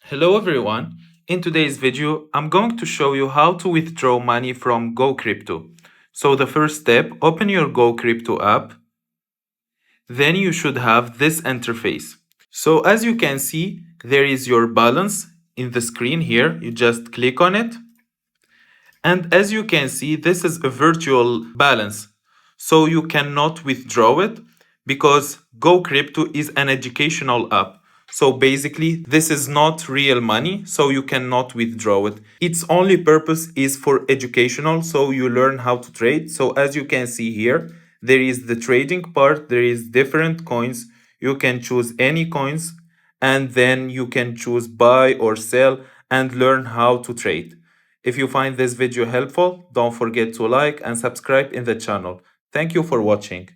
Hello everyone. In today's video, I'm going to show you how to withdraw money from GoCrypto. So the first step, open your GoCrypto app. Then you should have this interface. So as you can see, there is your balance in the screen here. You just click on it. And as you can see, this is a virtual balance. So you cannot withdraw it because GoCrypto is an educational app. So basically, this is not real money, so you cannot withdraw it. Its only purpose is for educational, so you learn how to trade. So as you can see here, there is the trading part, there is different coins. You can choose any coins, and then you can choose buy or sell and learn how to trade. If you find this video helpful, don't forget to like and subscribe in the channel. Thank you for watching.